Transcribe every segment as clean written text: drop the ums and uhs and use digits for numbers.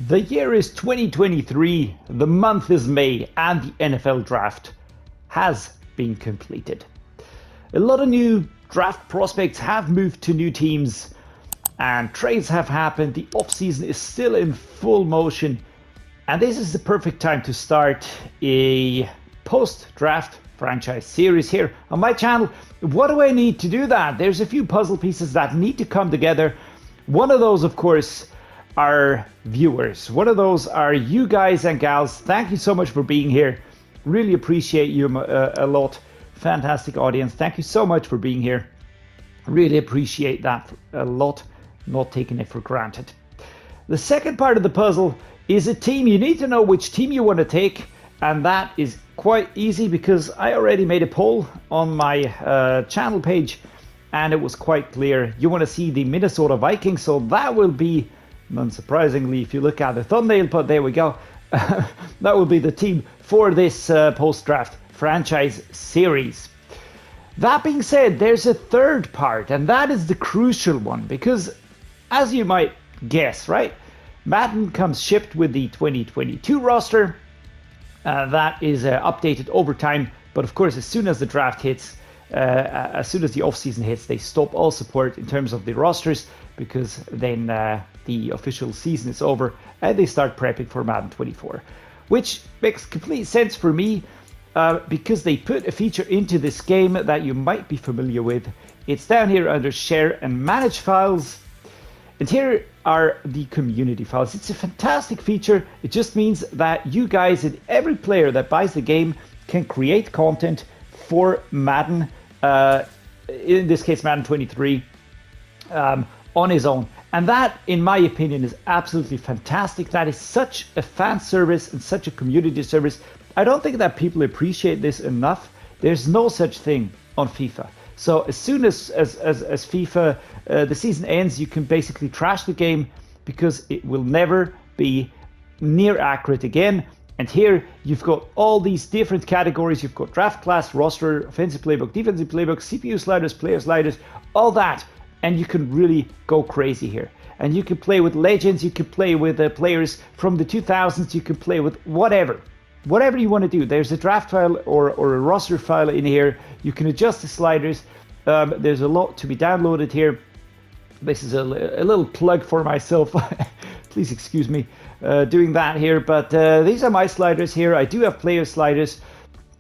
The year is 2023, the month is May, and the NFL draft has been completed. A lot of new draft prospects have moved to new teams, and trades have happened. The offseason is still in full motion, and this is the perfect time to start a post-draft franchise series here on my channel. What do I need to do that? There's a few puzzle pieces that need to come together. One of those, of course, are viewers. One of those are you guys and gals. Thank you so much for being here. Really appreciate you a lot. Fantastic audience. Thank you so much for being here. Really appreciate that a lot. Not taking it for granted. The second part of the puzzle is a team. You need to know which team you want to take, and that is quite easy because I already made a poll on my channel page, and it was quite clear. You want to see the Minnesota Vikings, so that will be, unsurprisingly, if you look at the thumbnail, but there we go. That will be the team for this post-draft franchise series. That being said, there's a third part, and that is the crucial one, because as you might guess, right, Madden comes shipped with the 2022 roster. That is updated over time, but of course, as soon as the draft hits, as soon as the offseason hits, they stop all support in terms of the rosters, because then the official season is over and they start prepping for Madden 24, which makes complete sense for me because they put a feature into this game that you might be familiar with. It's down here under Share and Manage Files, and here are the community files. It's a fantastic feature. It just means that you guys and every player that buys the game can create content for Madden, in this case Madden 23, on his own. And that, in my opinion, is absolutely fantastic. That is such a fan service and such a community service. I don't think that people appreciate this enough. There's no such thing on FIFA. So as soon as FIFA, the season ends, you can basically trash the game because it will never be near accurate again. And here you've got all these different categories. You've got draft class, roster, offensive playbook, defensive playbook, CPU sliders, player sliders, all that. And you can really go crazy here. And you can play with legends, you can play with players from the 2000s, you can play with whatever you want to do. There's a draft file or a roster file in here. You can adjust the sliders. There's a lot to be downloaded here. This is a little plug for myself. Please excuse me doing that here. But these are my sliders here. I do have player sliders.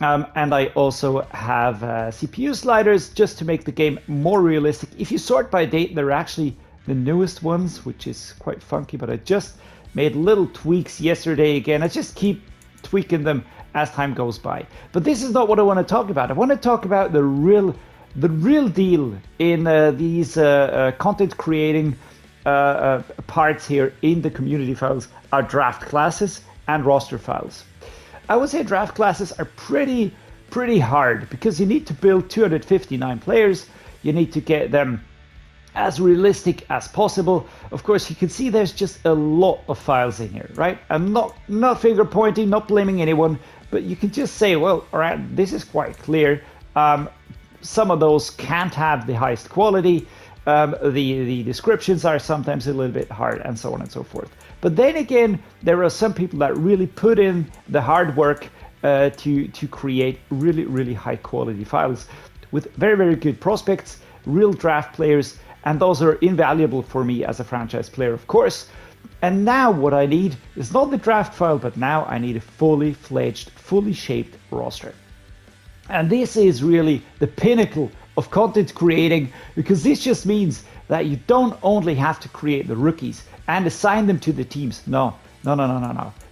And I also have CPU sliders just to make the game more realistic. If you sort by date, they're actually the newest ones, which is quite funky, but I just made little tweaks yesterday again. I just keep tweaking them as time goes by. But this is not what I want to talk about. I want to talk about the real deal in these content creating parts here in the community files are draft classes and roster files. I would say draft classes are pretty hard because you need to build 259 players. You need to get them as realistic as possible. Of course, you can see there's just a lot of files in here, right? I'm not finger pointing, not blaming anyone, but you can just say, well, all right, this is quite clear. Some of those can't have the highest quality. The descriptions are sometimes a little bit hard, and so on and so forth. But then again, there are some people that really put in the hard work to create really high quality files with very good prospects, real draft players, and those are invaluable for me as a franchise player, of course. And now what I need is not the draft file, but now I need a fully fledged, fully shaped roster. And this is really the pinnacle of content creating, because this just means that you don't only have to create the rookies and assign them to the teams. No.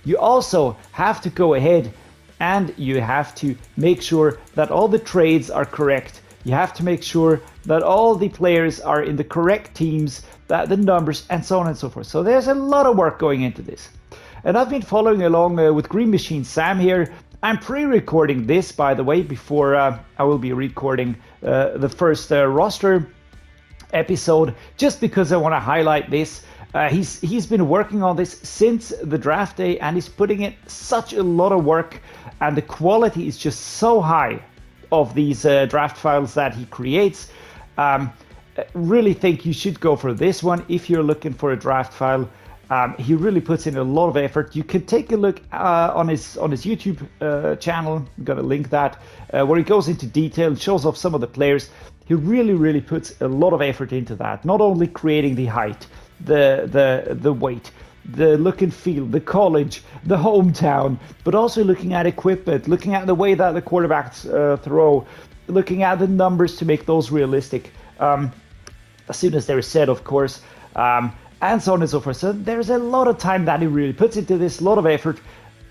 You also have to go ahead and you have to make sure that all the trades are correct. You have to make sure that all the players are in the correct teams, that the numbers, and so on and so forth. So there's a lot of work going into this. And I've been following along with Green Machine Sam here. I'm pre-recording this, by the way, before I will be recording the first roster episode, just because I want to highlight this. He's been working on this since the draft day, and he's putting in such a lot of work, and the quality is just so high of these draft files that he creates. Really think you should go for this one if you're looking for a draft file. He really puts in a lot of effort. You can take a look on his YouTube channel. I'm gonna link that, where he goes into detail, shows off some of the players. He really puts a lot of effort into that. Not only creating the height, the weight, the look and feel, the college, the hometown, but also looking at equipment, looking at the way that the quarterbacks throw, looking at the numbers to make those realistic. As soon as they're set, of course. And so on and so forth. So there's a lot of time that he really puts into this, a lot of effort.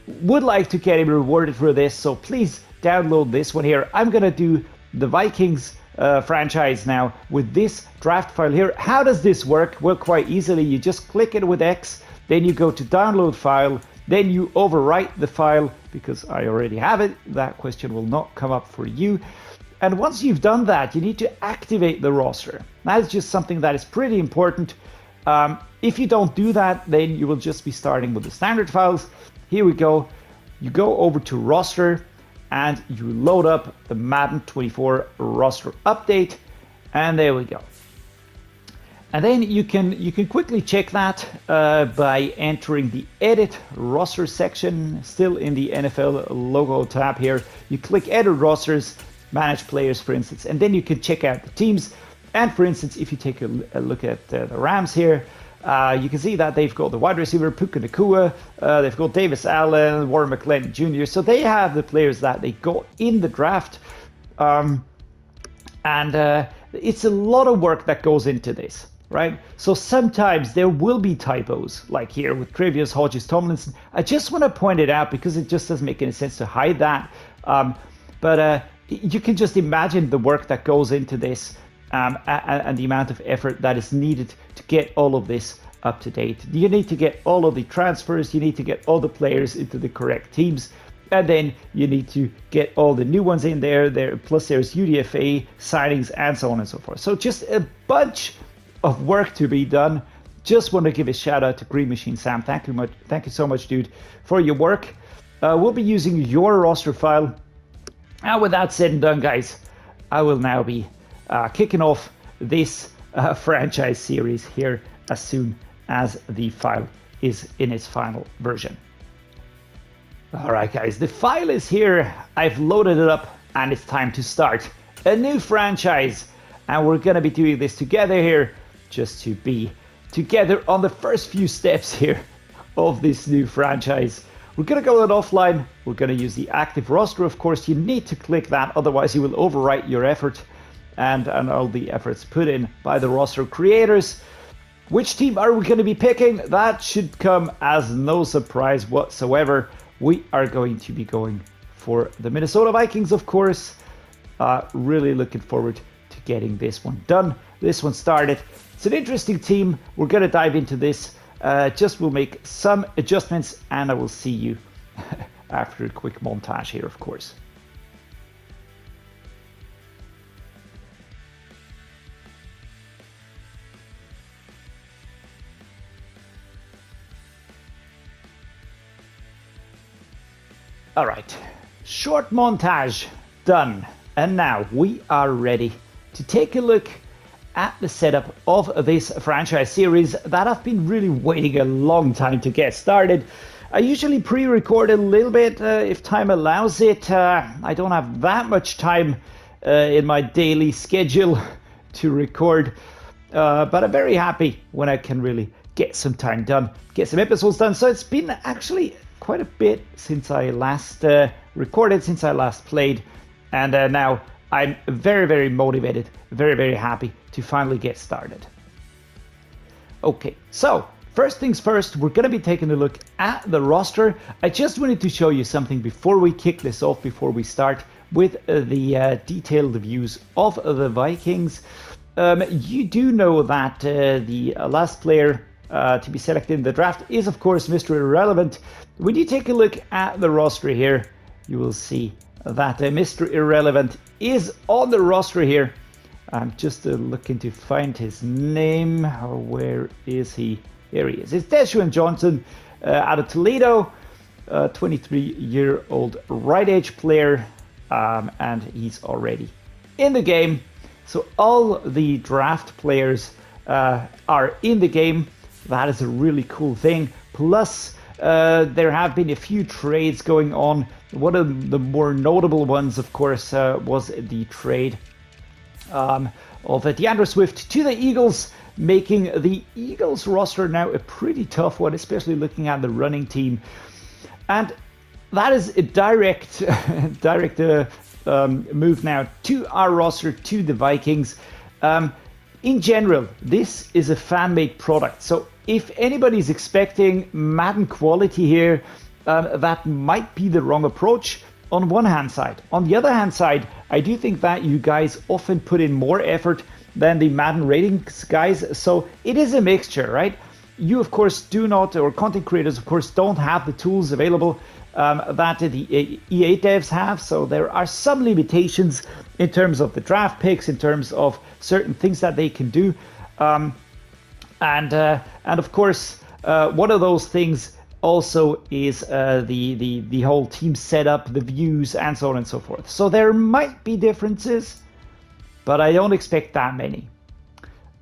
Would like to get him rewarded for this, so please download this one here. I'm gonna do the Vikings franchise now with this draft file here. How does this work? Well, quite easily. You just click it with X, then you go to download file, then you overwrite the file because I already have it. That question will not come up for you. And once you've done that, you need to activate the roster. That is just something that is pretty important. If you don't do that, then you will just be starting with the standard files. Here we go. You go over to roster and you load up the Madden 24 roster update, and there we go. And then you can quickly check that by entering the edit roster section, still in the NFL logo tab here. You click edit rosters, manage players, for instance, and then you can check out the teams. And for instance, if you take a look at the Rams here, you can see that they've got the wide receiver Puka Nacua, they've got Davis Allen, Warren McClellan Jr. So they have the players that they got in the draft. It's a lot of work that goes into this, right? So sometimes there will be typos, like here with Tre'Vius Hodges-Tomlinson. I just want to point it out because it just doesn't make any sense to hide that. But you can just imagine the work that goes into this. And the amount of effort that is needed to get all of this up to date. You need to get all of the transfers, you need to get all the players into the correct teams, and then you need to get all the new ones in there, plus there's UDFA signings and so on and so forth. So just a bunch of work to be done. Just want to give a shout out to Green Machine Sam. Thank you so much, dude, for your work. We'll be using your roster file. And with that said and done, guys, I will now be kicking off this franchise series here as soon as the file is in its final version. All right, guys, the file is here. I've loaded it up and it's time to start a new franchise. And we're going to be doing this together here just to be together on the first few steps here of this new franchise. We're going to go it offline. We're going to use the active roster. Of course, you need to click that, otherwise you will overwrite your effort and all the efforts put in by the roster creators. Which team are we going to be picking? That should come as no surprise whatsoever. We are going to be going for the Minnesota Vikings, of course. Really looking forward to getting this one done, this one started. It's an interesting team. We're going to dive into this. Just will make some adjustments, and I will see you after a quick montage here, of course. All right, short montage done. And now we are ready to take a look at the setup of this franchise series that I've been really waiting a long time to get started. I usually pre-record a little bit if time allows it. I don't have that much time in my daily schedule to record, but I'm very happy when I can really get some time done, get some episodes done. So it's been actually quite a bit since I last recorded, since I last played, and now I'm very motivated, very happy to finally get started. Okay, so first things first, we're going to be taking a look at the roster. I just wanted to show you something before we kick this off, before we start with the detailed views of the Vikings. You do know that the last player to be selected in the draft is, of course, Mr. Irrelevant. When you take a look at the roster here, you will see that Mr. Irrelevant is on the roster here. I'm just looking to find his name. Where is he? Here he is. It's Deshaun Johnson out of Toledo, 23-year-old right edge player, and he's already in the game. So all the draft players are in the game. That is a really cool thing. Plus, there have been a few trades going on. One of the more notable ones, of course, was the trade of DeAndre Swift to the Eagles, making the Eagles roster now a pretty tough one, especially looking at the running team. And that is a direct move now to our roster, to the Vikings. In general, this is a fan-made product. So if anybody's expecting Madden quality here, that might be the wrong approach on one hand side. On the other hand side, I do think that you guys often put in more effort than the Madden ratings guys. So it is a mixture, right? You, of course, do not, or content creators, of course, don't have the tools available that the EA devs have. So there are some limitations in terms of the draft picks, in terms of certain things that they can do. And of course, one of those things also is the whole team setup, the views, and so on and so forth. So there might be differences, but I don't expect that many.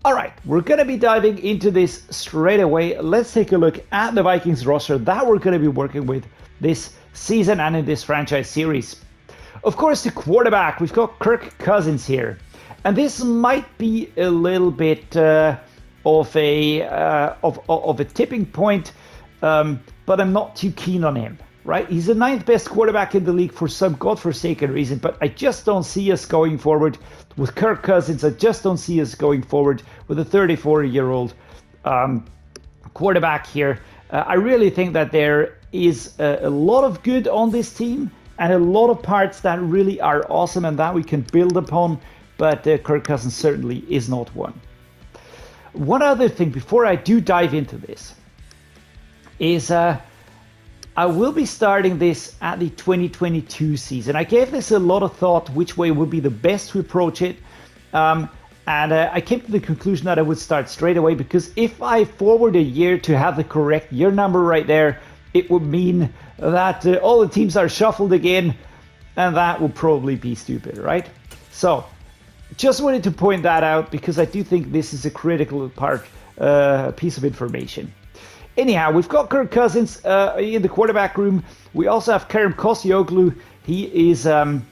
All right, we're going to be diving into this straight away. Let's take a look at the Vikings roster that we're going to be working with this season and in this franchise series. Of course, the quarterback, we've got Kirk Cousins here. And this might be a little bit of a tipping point, but I'm not too keen on him, right? He's the 9th best quarterback in the league for some godforsaken reason, but I just don't see us going forward with Kirk Cousins. I just don't see us going forward with a 34-year-old quarterback here. I really think that there is a lot of good on this team and a lot of parts that really are awesome and that we can build upon, but Kirk Cousins certainly is not one. One other thing before I do dive into this is I will be starting this at the 2022 season. I gave this a lot of thought, which way would be the best to approach it. And I came to the conclusion that I would start straight away, because if I forward a year to have the correct year number right there, it would mean that all the teams are shuffled again, and that would probably be stupid, right? So just wanted to point that out because I do think this is a critical piece of information. Anyhow, we've got Kirk Cousins in the quarterback room. We also have Kerem Koscielny. He is a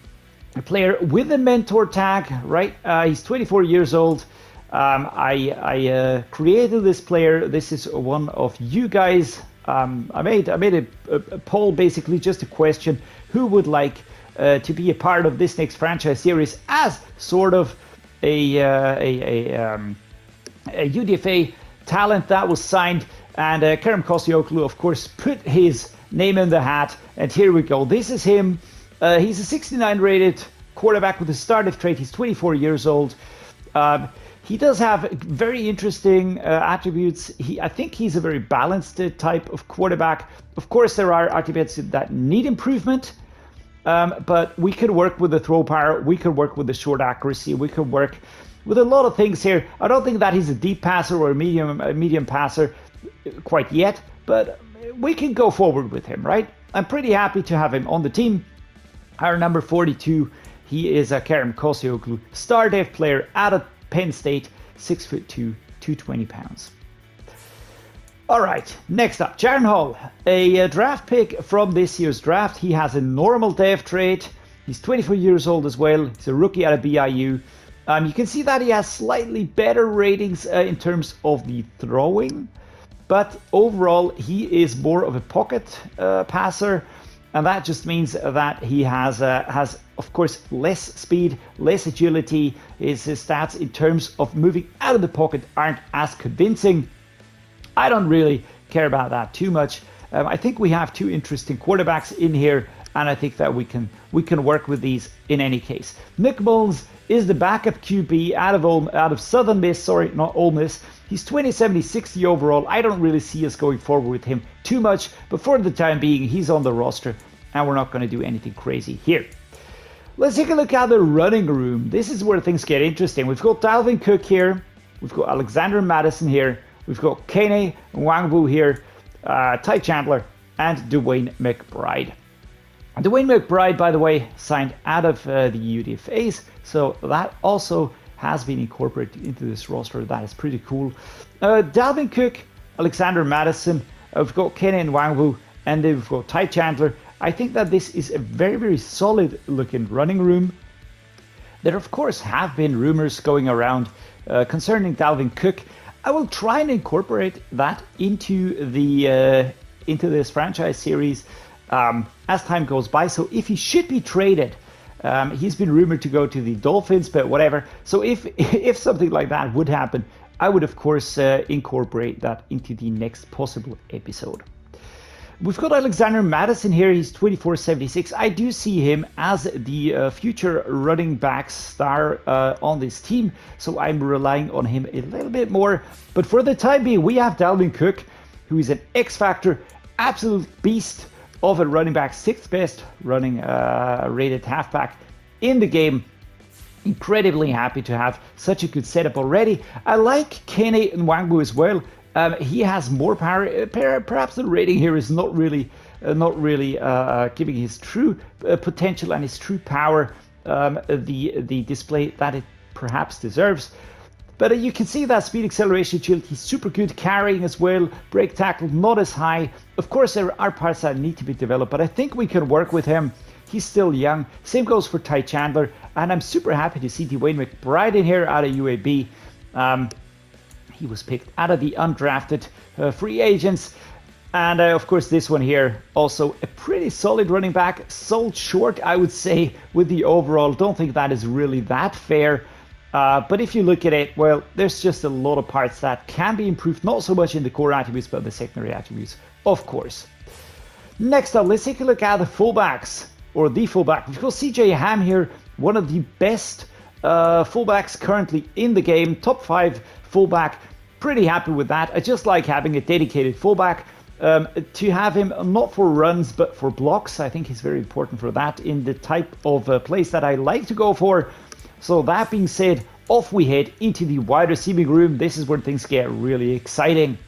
player with a mentor tag, right? He's 24 years old. I created this player. This is one of you guys. I made a poll, basically just a question: who would like to be a part of this next franchise series as sort of a UDFA talent that was signed. And Kerem Koscielny, of course, put his name in the hat. And here we go. This is him. He's a 69 rated quarterback with a startup trait. He's 24 years old. He does have very interesting attributes. I think he's a very balanced type of quarterback. Of course, there are attributes that need improvement. But we could work with the throw power. We could work with the short accuracy. We could work with a lot of things here. I don't think that he's a deep passer or a medium passer quite yet, but we can go forward with him, right? I'm pretty happy to have him on the team. Our number 42, he is a Kerem Koscielny, star dev player out of Penn State, 6'2", 220 pounds. All right, next up, Jaron Hall, a draft pick from this year's draft. He has a normal dev trait. He's 24 years old as well. He's a rookie out of BYU. You can see that he has slightly better ratings in terms of the throwing, but overall he is more of a pocket passer, and that just means that he has of course less speed, less agility. His stats in terms of moving out of the pocket aren't as convincing. I don't really care about that too much. I think we have two interesting quarterbacks in here, and I think that we can work with these in any case. Nick Mullins is the backup QB out of Southern Miss, not Ole Miss. He's 2070, 60 overall. I don't really see us going forward with him too much, but for the time being, he's on the roster, and we're not going to do anything crazy here. Let's take a look at the running room. This is where things get interesting. We've got Dalvin Cook here. We've got Alexander Madison here. We've got Kene Nwangwu here, Ty Chandler, and Dwayne McBride. Dwayne McBride, by the way, signed out of the UDFAs, so that also has been incorporated into this roster. That is pretty cool. Dalvin Cook, Alexander Madison, we've got Kenny Nwangwu, and then we've got Ty Chandler. I think that this is a very, very solid looking running room. There, of course, have been rumors going around concerning Dalvin Cook. I will try and incorporate that into this franchise series as time goes by. So if he should be traded, he's been rumored to go to the Dolphins, but whatever. So if something like that would happen, I would, of course, incorporate that into the next possible episode. We've got Alexander Madison here. He's 2476. I do see him as the future running back star on this team, so I'm relying on him a little bit more. But for the time being, we have Dalvin Cook, who is an X-Factor, absolute beast of a running back, 6th best running rated halfback in the game. Incredibly happy to have such a good setup already. I like Kenny Nwangwu as well. He has more power. Perhaps the rating here is not really giving his true potential and his true power the display that it perhaps deserves. But you can see that speed, acceleration, agility, he's super good. Carrying as well, break tackle, not as high. Of course, there are parts that need to be developed, but I think we can work with him. He's still young. Same goes for Ty Chandler, and I'm super happy to see Dwayne McBride in here out of UAB. He was picked out of the undrafted free agents. And of course, this one here, also a pretty solid running back. Sold short, I would say, with the overall. Don't think that is really that fair. But if you look at it, well, there's just a lot of parts that can be improved. Not so much in the core attributes, but the secondary attributes, of course. Next up, let's take a look at the fullbacks, or the fullback. We've got CJ Ham here, one of the best fullbacks currently in the game. Top 5 fullback. Pretty happy with that. I just like having a dedicated fullback. To have him not for runs but for blocks, I think he's very important for that in the type of plays that I like to go for. So that being said, off we head into the wide receiving room. This is where things get really exciting.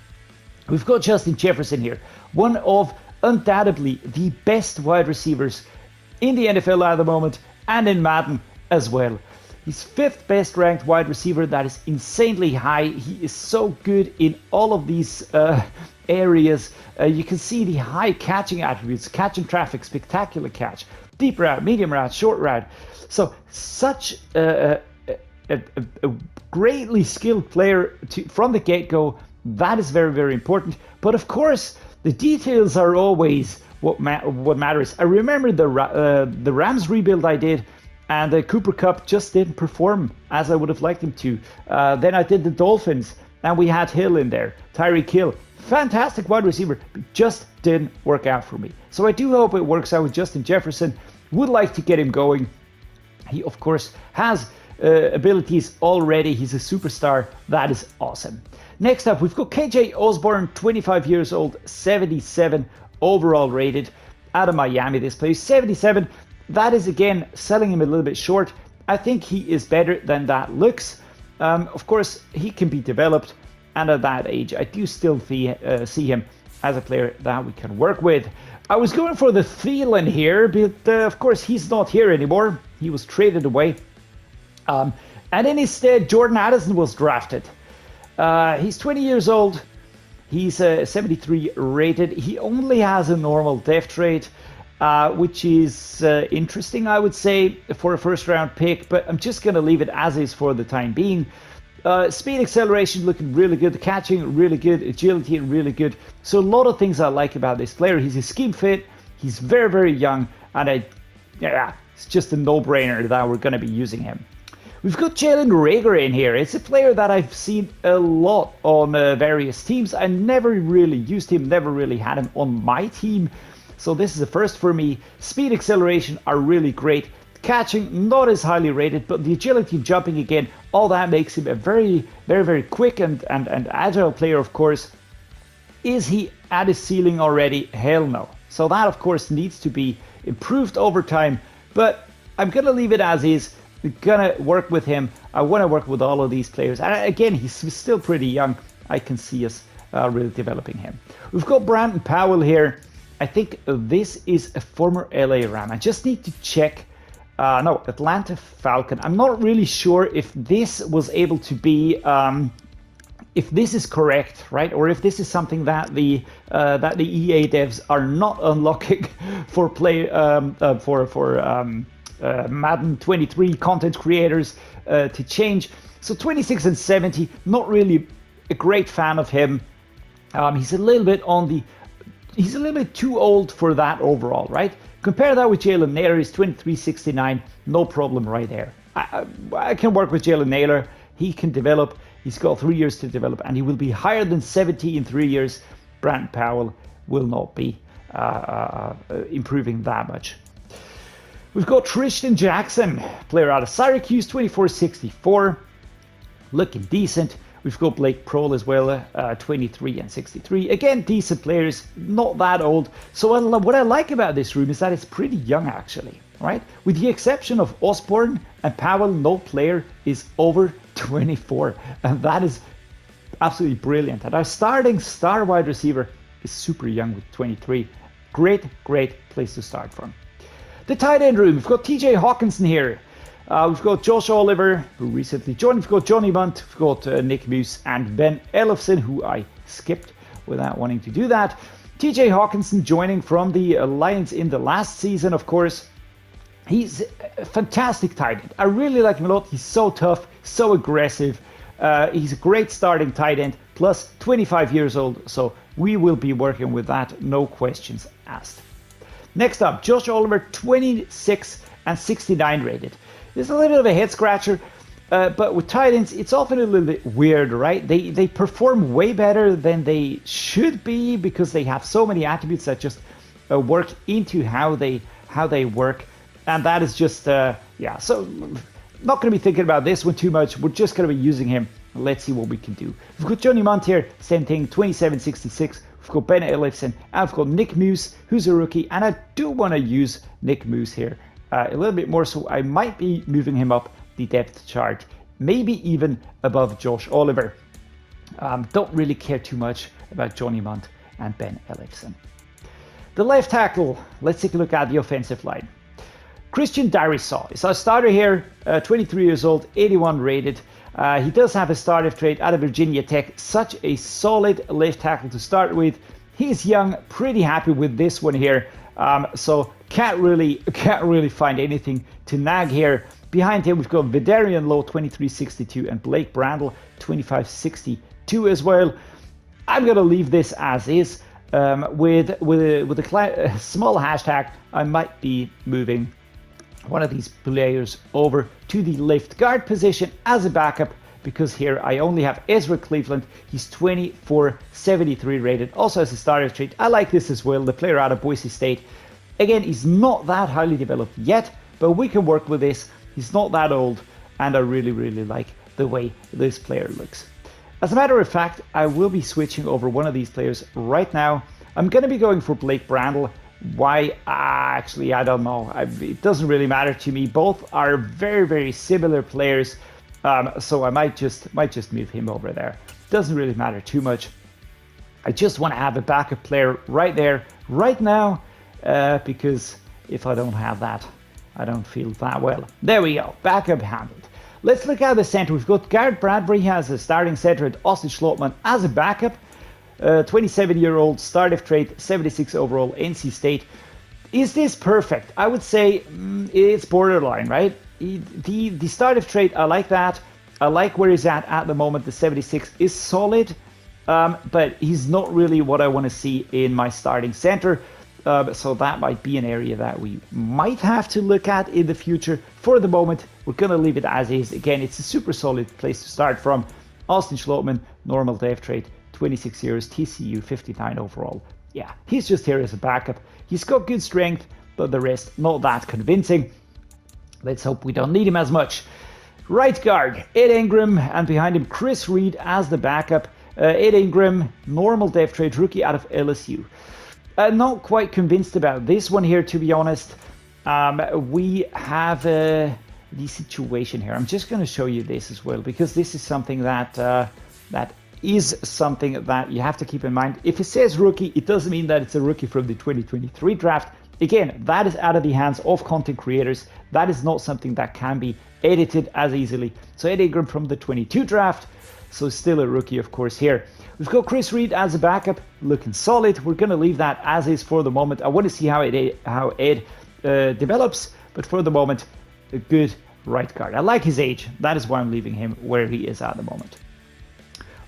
We've got Justin Jefferson here, one of undoubtedly the best wide receivers in the NFL at the moment and in Madden as well. He's 5th best ranked wide receiver. That is insanely high. He is so good in all of these areas. You can see the high catching attributes, catching traffic, spectacular catch, deep route, medium route, short route. So such a greatly skilled player from the get-go. That is very, very important. But of course, the details are always what matters. I remember the Rams rebuild I did, and Cooper Kupp just didn't perform as I would have liked him to. Then I did the Dolphins, and we had Hill in there, Tyreek Hill. Fantastic wide receiver, but just didn't work out for me. So I do hope it works out with Justin Jefferson. Would like to get him going. He, of course, has abilities already. He's a superstar. That is awesome. Next up, we've got KJ Osborne, 25 years old, 77 overall rated, out of Miami. This plays 77. That is, again, selling him a little bit short. I think he is better than that looks. Of course, he can be developed, and at that age, I do still see him as a player that we can work with. I was going for the Thielen here, but of course, he's not here anymore. He was traded away. And instead, Jordan Addison was drafted. He's 20 years old. He's 73 rated. He only has a normal depth rate, which is interesting, I would say, for a first-round pick, but I'm just going to leave it as is for the time being. Speed, acceleration looking really good, catching really good, agility really good. So a lot of things I like about this player. He's a scheme fit, he's very, very young, and it's just a no-brainer that we're going to be using him. We've got Jalen Reagor in here. It's a player that I've seen a lot on various teams. I never really used him, never really had him on my team. So this is a first for me. Speed, acceleration are really great. Catching, not as highly rated, but the agility and jumping again, all that makes him a very, very, very quick and agile player, of course. Is he at his ceiling already? Hell no. So that, of course, needs to be improved over time, but I'm going to leave it as is. I'm going to work with him. I want to work with all of these players. And again, he's still pretty young. I can see us really developing him. We've got Brandon Powell here. I think this is a former LA Ram. I just need to check. No, Atlanta Falcon. I'm not really sure if this was able to be if this is correct, right, or if this is something that the EA devs are not unlocking for Madden 23 content creators to change. So 26 and 70, not really a great fan of him. He's a little bit too old for that overall, right? Compare that with Jalen Naylor. He's 23.69, no problem right there. I can work with Jalen Naylor. He can develop. He's got 3 years to develop, and he will be higher than 70 in 3 years. Brandon Powell will not be improving that much. We've got Tristan Jackson, player out of Syracuse, 24.64, looking decent. We've got Blake Prohl as well, 23 and 63. Again, decent players, not that old. So what I like about this room is that it's pretty young, actually, right? With the exception of Osborne and Powell, no player is over 24. And that is absolutely brilliant. And our starting star wide receiver is super young with 23. Great place to start from. The tight end room, we've got TJ Hawkinson here. We've got Josh Oliver, who recently joined. We've got Johnny Munt, we've got Nick Muse, and Ben Ellefson, who I skipped without wanting to do that. TJ Hawkinson joining from the Lions in the last season, of course. He's a fantastic tight end. I really like him a lot. He's so tough, so aggressive. He's a great starting tight end, plus 25 years old, so we will be working with that, no questions asked. Next up, Josh Oliver, 26 and 69 rated. This is a little bit of a head scratcher, but with tight ends, it's often a little bit weird, right? They perform way better than they should be because they have so many attributes that just work into how they work, and that is just yeah. So not going to be thinking about this one too much. We're just going to be using him. Let's see what we can do. We've got Johnny Munt here, same thing, 27.66. We've got Ben Ellefson, and we've got Nick Muse, who's a rookie, and I do want to use Nick Muse here a little bit more, so I might be moving him up the depth chart, maybe even above Josh Oliver. Don't really care too much about Johnny Munt and Ben Ellefson. The left tackle, let's take a look at the offensive line. Christian Darrisaw is our starter here, 23 years old, 81 rated. He does have a startup trade out of Virginia Tech, such a solid left tackle to start with. He's young, pretty happy with this one here. So can't really find anything to nag here. Behind him, we've got Vidarian Lowe, 23.62, and Blake Brandel, 25.62 as well. I'm gonna leave this as is. With a small hashtag, I might be moving one of these players over to the left guard position as a backup, because here I only have Ezra Cleveland. He's 24.73 rated, also as a starter trait. I like this as well, the player out of Boise State. Again, he's not that highly developed yet, but we can work with this. He's not that old, and I really like the way this player looks. As a matter of fact, I will be switching over one of these players right now. I'm going to be going for Blake Brandel. Why? Actually, I don't know. It doesn't really matter to me. Both are very similar players, so I might just move him over there. Doesn't really matter too much. I just want to have a backup player right there, right now, because if I don't have that, I don't feel that well. There we go. Backup handled. Let's look at the center. We've got Garrett Bradbury as a starting center and Austin Schlottmann as a backup. 27-year-old, startup trait, 76 overall, NC State. Is this perfect? I would say it's borderline, right? The startup trait, I like that. I like where he's at the moment. The 76 is solid, but he's not really what I want to see in my starting center. So that might be an area that we might have to look at in the future. For the moment, we're going to leave it as is. Again, it's a super solid place to start from. Austin Schlottmann, normal dev trait, 26 years, TCU, 59 overall. Yeah, he's just here as a backup. He's got good strength, but the rest not that convincing. Let's hope we don't need him as much. Right guard, Ed Ingram, and behind him, Chris Reed as the backup. Ed Ingram, normal dev trait, rookie out of LSU. Not quite convinced about this one here, to be honest. We have the situation here. I'm just going to show you this as well, because this is something that is something that you have to keep in mind. If it says rookie, it doesn't mean that it's a rookie from the 2023 draft. Again, that is out of the hands of content creators. That is not something that can be edited as easily. So Ed Ingram from the 22 draft, so still a rookie, of course, here. We've got Chris Reed as a backup, looking solid. We're going to leave that as is for the moment. I want to see how Ed develops, but for the moment, a good right guard. I like his age. That is why I'm leaving him where he is at the moment.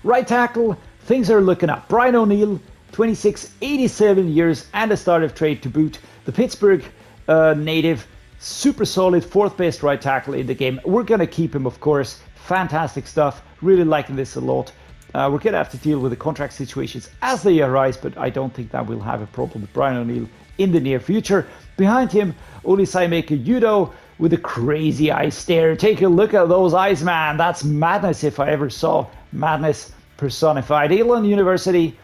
Right tackle, things are looking up. Brian O'Neill, 26, 87 years, and a start of trade to boot. The Pittsburgh native, super solid, fourth best right tackle in the game. We're going to keep him, of course. Fantastic stuff. Really liking this a lot. We're going to have to deal with the contract situations as they arise, but I don't think that we'll have a problem with Brian O'Neill in the near future. Behind him, Olisaimeka Yudo with a crazy eye stare. Take a look at those eyes, man. That's madness if I ever saw madness personified. Elon University,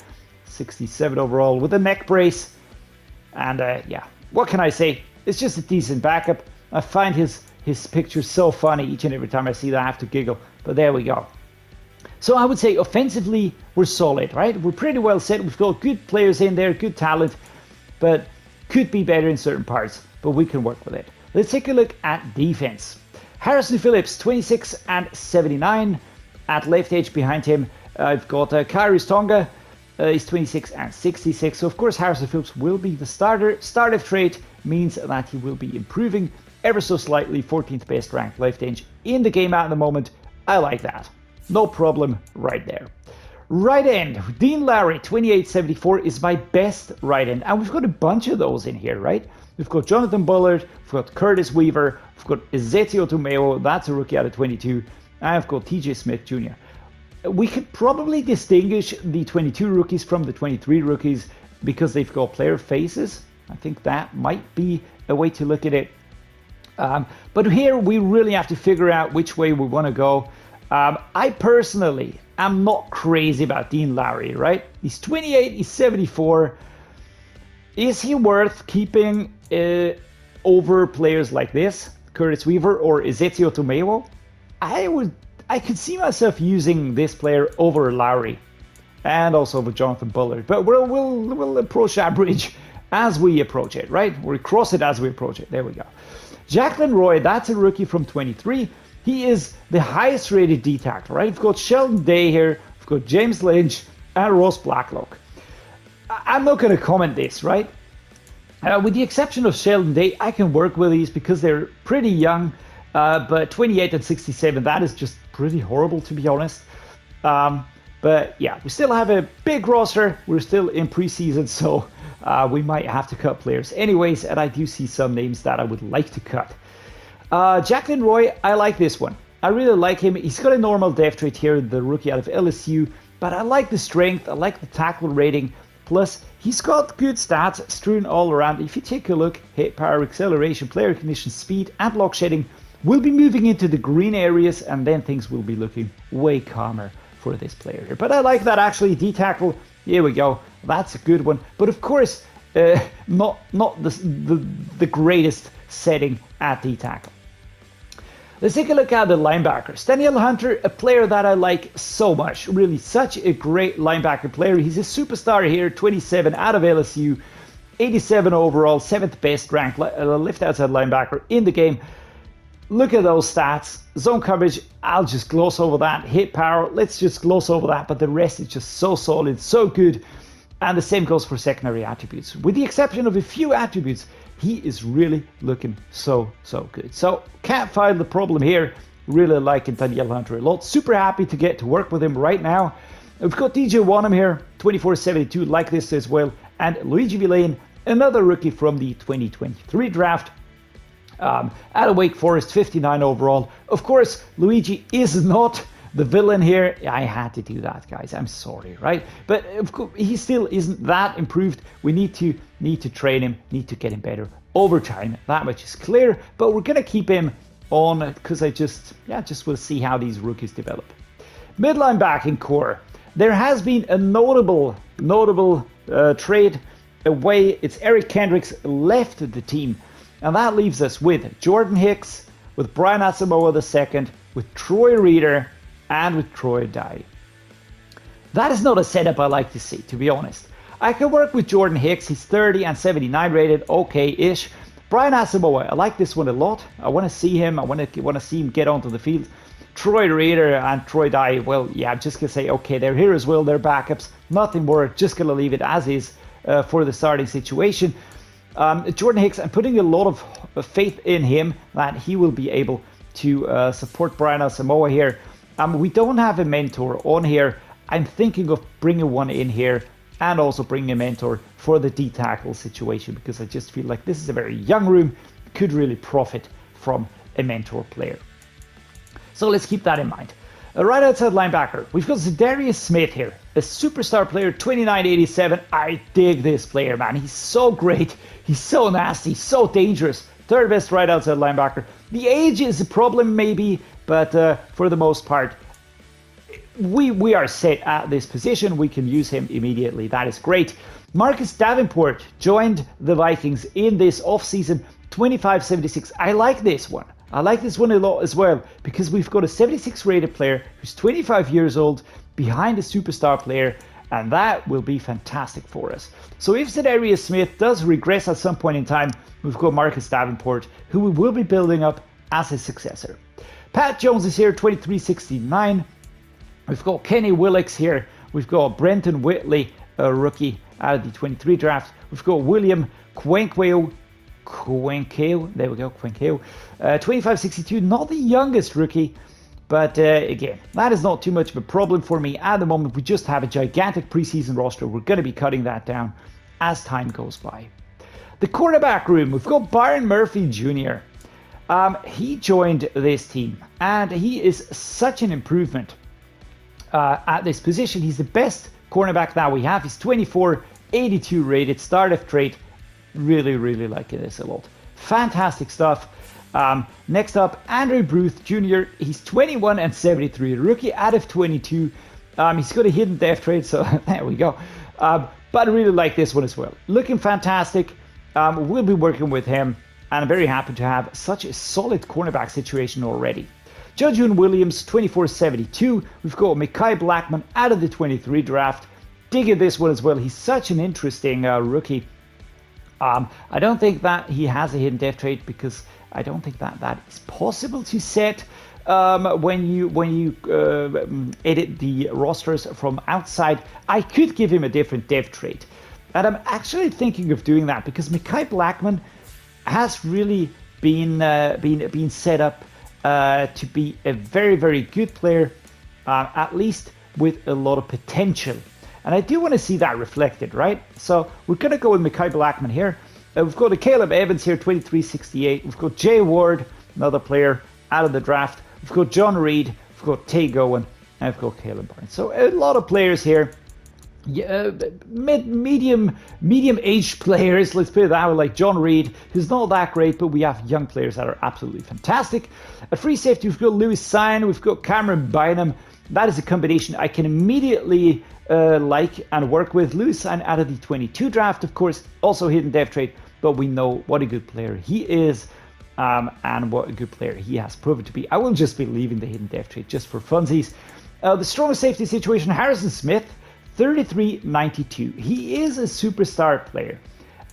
67 overall with a neck brace. And yeah, what can I say? It's just a decent backup. I find his picture so funny each and every time I see that. I have to giggle, but there we go. So I would say offensively, we're solid, right? We're pretty well set. We've got good players in there, good talent, but could be better in certain parts, but we can work with it. Let's take a look at defense. Harrison Phillips, 26 and 79 at left edge. Behind him, I've got Kairos Tonga. He's 26 and 66. So of course, Harrison Phillips will be the starter. Start of trade means that he will be improving ever so slightly. 14th best ranked left edge in the game at the moment. I like that. No problem right there. Right end, Dean Lowry, 2874 is my best right end. And we've got a bunch of those in here, right? We've got Jonathan Bullard, we've got Curtis Weaver, we've got Ezekiel Tomeo, that's a rookie out of 22, and I've got TJ Smith Jr. We could probably distinguish the 22 rookies from the 23 rookies because they've got player faces. I think that might be a way to look at it. But here we really have to figure out which way we want to go. I personally am not crazy about Dean Lowry, right? He's 28, he's 74. Is he worth keeping over players like this, Curtis Weaver or Ezekiel Tomeo? I could see myself using this player over Lowry and also over Jonathan Bullard, but we'll approach that bridge as we approach it, right? We'll cross it as we approach it. There we go. Jacqueline Roy, that's a rookie from 23. He is the highest rated D tackle, right? We've got Sheldon Day here, we've got James Lynch, and Ross Blacklock. I'm not going to comment this, right? With the exception of Sheldon Day, I can work with these because they're pretty young, but 28 and 67, that is just pretty horrible, to be honest. But yeah, we still have a big roster. We're still in preseason, so we might have to cut players anyways, and I do see some names that I would like to cut. Jacqueline Roy, I like this one. I really like him. He's got a normal depth rate here, the rookie out of LSU, but I like the strength, I like the tackle rating, plus he's got good stats strewn all around. If you take a look, hit power, acceleration, player recognition, speed, and block shedding, we'll be moving into the green areas, and then things will be looking way calmer for this player here. But I like that actually, D-tackle, here we go, that's a good one. But of course, not the greatest setting at D-tackle. Let's take a look at the linebackers. Danielle Hunter, a player that I like so much, really such a great linebacker player. He's a superstar here, 27 out of LSU, 87 overall, 7th best ranked left outside linebacker in the game. Look at those stats. Zone coverage, I'll just gloss over that. Hit power, let's just gloss over that. But the rest is just so solid, so good. And the same goes for secondary attributes. With the exception of a few attributes, he is really looking so good. So can't find the problem here. Really liking Danielle Hunter a lot. Super happy to get to work with him right now. We've got DJ Wanham here, 24-72, like this as well. And Luigi Villain, another rookie from the 2023 draft. Out of Wake Forest, 59 overall. Of course, Luigi is not the villain here. I had to do that, guys. I'm sorry, right? But of course, he still isn't that improved. We need to train him, need to get him better over time. That much is clear. But we're gonna keep him on because I just will see how these rookies develop. Midline backing core. There has been a notable trade away. It's Eric Kendricks left the team. And that leaves us with Jordan Hicks, with Brian Asamoah II, with Troy Reeder, and with Troy Dye. That is not a setup I like to see, to be honest. I can work with Jordan Hicks. He's 30 and 79 rated, okay-ish. Brian Asamoah, I like this one a lot. I want to see him. I want to see him get onto the field. Troy Reader and Troy Dye, well, yeah, I'm just going to say, okay, they're here as well. They're backups. Nothing more. Just going to leave it as is for the starting situation. Jordan Hicks, I'm putting a lot of faith in him that he will be able to support Brian Asamoah here. We don't have a mentor on here. I'm thinking of bringing one in here and also bringing a mentor for the D-tackle situation, because I just feel like this is a very young room, could really profit from a mentor player. So let's keep that in mind. Right outside linebacker, we've got Dreddeus Smith here, a superstar player, 2987. I dig this player, man. He's so great. He's so nasty, so dangerous. Third best right outside linebacker. The age is a problem maybe, but for the most part, we are set at this position. We can use him immediately. That is great. Marcus Davenport joined the Vikings in this offseason, 2576. I like this one. I like this one a lot as well, because we've got a 76 rated player who's 25 years old behind a superstar player, and that will be fantastic for us. So if Dreddeus Smith does regress at some point in time, we've got Marcus Davenport, who we will be building up as his successor. Pat Jones is here, 2369. We've got Kenny Willix here. We've got Brenton Whitley, a rookie out of the 23 draft. We've got William Quenqueo, there we go, Quenqueo, 2562, not the youngest rookie, but again, that is not too much of a problem for me at the moment. We just have a gigantic preseason roster. We're going to be cutting that down as time goes by. The quarterback room, we've got Byron Murphy Jr. He joined this team, and he is such an improvement at this position. He's the best cornerback that we have. He's 2482 rated, start-off trait. Really, really liking this a lot. Fantastic stuff. Next up, Andrew Bruce Jr. He's 21 and 73, rookie out of 22. He's got a hidden death trait, so there we go. But I really like this one as well. Looking fantastic. We'll be working with him, and I'm very happy to have such a solid cornerback situation already. Judge Williams, 2472. We've got Mekhi Blackman out of the 23 draft. Digging this one as well. He's such an interesting rookie. I don't think that he has a hidden death trait, because I don't think that is possible to set when you edit the rosters from outside. I could give him a different death trait, and I'm actually thinking of doing that, because Mekhi Blackman has really been set up to be a very, very good player, at least with a lot of potential. And I do want to see that reflected, right? So we're going to go with Mekhi Blackman here. We've got a Caleb Evans here, 2368. We've got Jay Ward, another player out of the draft. We've got John Reed. We've got Tay Gowan. And we've got Caleb Barnes. So a lot of players here. Medium-aged players, let's put it that way, like John Reed, who's not that great, but we have young players that are absolutely fantastic. At free safety, we've got Lewis Sine. We've got Cameron Bynum. That is a combination I can immediately like and work with. Lewis Sine out of the 22 draft, of course, also hidden death trait, but we know what a good player he is, and what a good player he has proven to be. I will just be leaving the hidden death trait just for funsies. The strongest safety situation, Harrison Smith, 3392. He is a superstar player.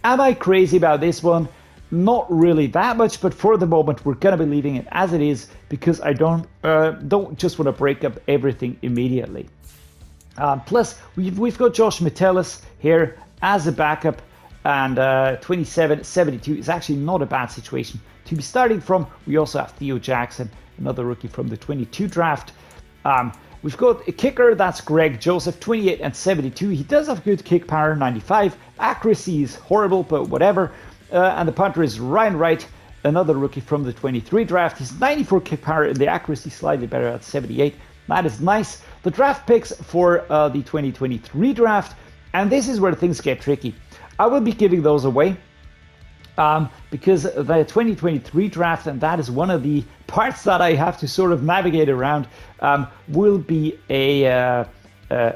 Am I crazy about this one? Not really that much, but for the moment we're going to be leaving it as it is, because I don't just want to break up everything immediately. Plus, we've got Josh Metellus here as a backup, and 2772 is actually not a bad situation to be starting from. We also have Theo Jackson, another rookie from the 22 draft. We've got a kicker, that's Greg Joseph, 28 and 72. He does have good kick power, 95. Accuracy is horrible, but whatever. And the punter is Ryan Wright, another rookie from the 23 draft. He's 94 kick power, and the accuracy slightly better at 78. That is nice. The draft picks for the 2023 draft, and this is where things get tricky. I will be giving those away because the 2023 draft, and that is one of the parts that I have to sort of navigate around, will be how do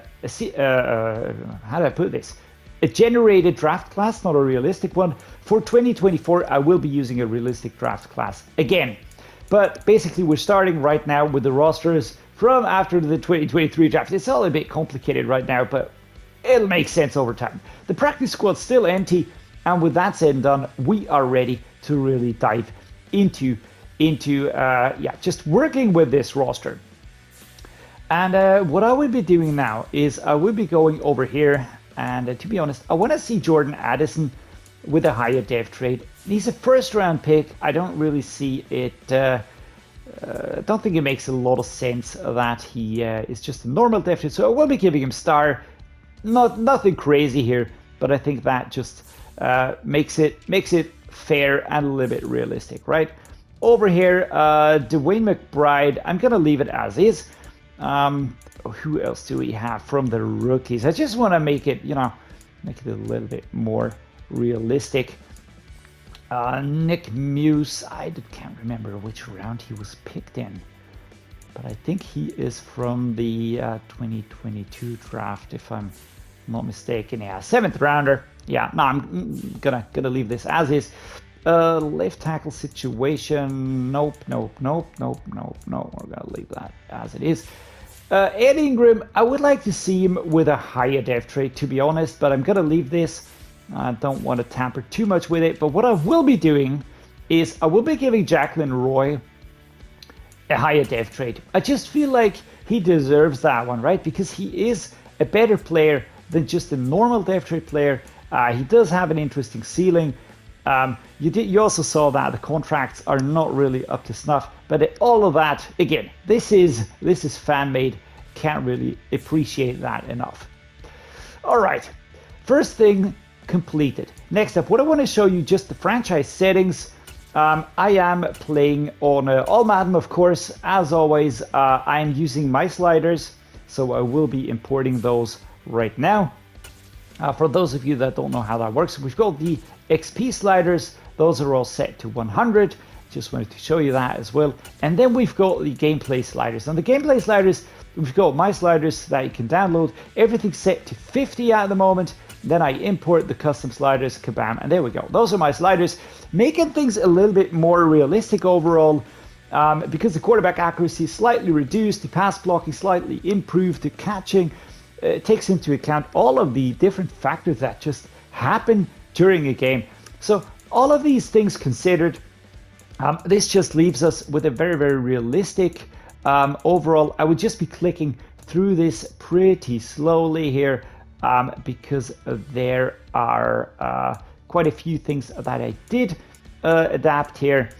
I put this? A generated draft class, not a realistic one. For 2024, I will be using a realistic draft class again. But basically, we're starting right now with the rosters from after the 2023 draft. It's all a bit complicated right now, but it'll make sense over time. The practice squad's still empty, and with that said and done, we are ready to really dive into into just working with this roster. And what I will be doing now is I will be going over here, and to be honest, I want to see Jordan Addison with a higher depth trade. He's a first round pick. I don't really see it. Don't think it makes a lot of sense that he is just a normal depth trade. So I will be giving him star. Nothing crazy here, but I think that just makes it fair and a little bit realistic, right? Over here, Dwayne McBride, I'm gonna leave it as is. Who else do we have from the rookies? I just want to make it, make it a little bit more realistic. Nick Muse, I can't remember which round he was picked in, but I think he is from the 2022 draft, if I'm not mistaken. Yeah, 7th rounder. Yeah, no, I'm gonna leave this as is. Left tackle situation. Nope. We're gonna leave that as it is. Ed Ingram, I would like to see him with a higher depth trade, to be honest, but I'm gonna leave this. I don't want to tamper too much with it, but what I will be doing is I will be giving Jacqueline Roy a higher depth trade. I just feel like he deserves that one, right? Because he is a better player than just a normal depth trade player. He does have an interesting ceiling. You also saw that the contracts are not really up to snuff, but all of that, again, this is fan made. Can't really appreciate that enough. All right, first thing completed. Next up, what I want to show you just the franchise settings. I am playing on all Madden, of course. As always, I am using my sliders, so I will be importing those right now. For those of you that don't know how that works, we've got the XP sliders. Those are all set to 100. Just wanted to show you that as well. And then we've got the gameplay sliders. And the gameplay sliders, we've got my sliders that you can download. Everything's set to 50 at the moment. Then I import the custom sliders, kabam, and there we go. Those are my sliders, making things a little bit more realistic overall, because the quarterback accuracy is slightly reduced, the pass blocking slightly improved, the catching takes into account all of the different factors that just happen during a game. So all of these things considered, this just leaves us with a very, very realistic overall. I would just be clicking through this pretty slowly here, because there are quite a few things that I did adapt here,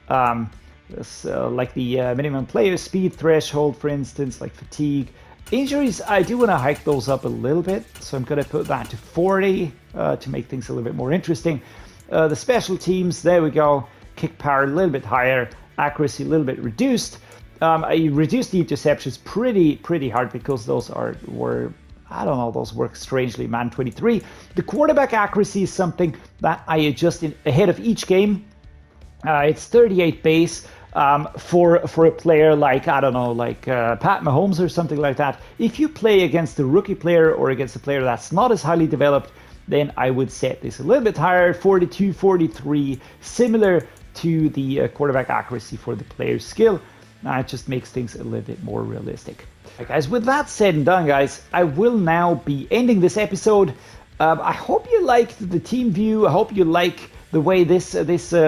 like the minimum player speed threshold, for instance, like fatigue. Injuries, I do want to hike those up a little bit, so I'm going to put that to 40 to make things a little bit more interesting. The special teams, there we go. Kick power a little bit higher, accuracy a little bit reduced. I reduced the interceptions pretty hard because those were I don't know, those work strangely, man. 23. The quarterback accuracy is something that I adjust ahead of each game. It's 38 base for a player like, I don't know, like Pat Mahomes or something like that. If you play against a rookie player or against a player that's not as highly developed, then I would set this a little bit higher, 42, 43, similar to the quarterback accuracy for the player's skill. It just makes things a little bit more realistic. Right, guys, with that said and done, guys, I will now be ending this episode. I hope you liked the team view. I hope you like the way this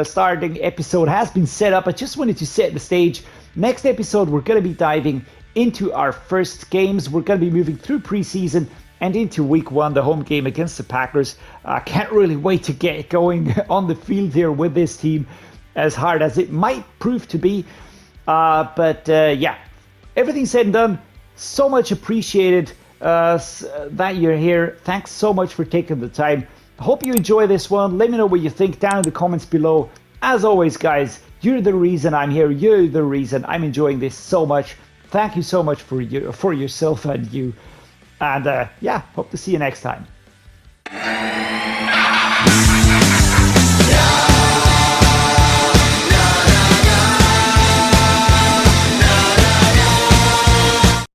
starting episode has been set up. I just wanted to set the stage. Next episode, we're going to be diving into our first games. We're going to be moving through preseason and into week 1, the home game against the Packers. I can't really wait to get going on the field here with this team, as hard as it might prove to be. But everything said and done, so much appreciated that you're here. Thanks so much for taking the time. Hope you enjoy this one. Let me know what you think down in the comments below. As always, guys, you're the reason I'm here. You're the reason I'm enjoying this so much. Thank you so much for yourself and you. And hope to see you next time.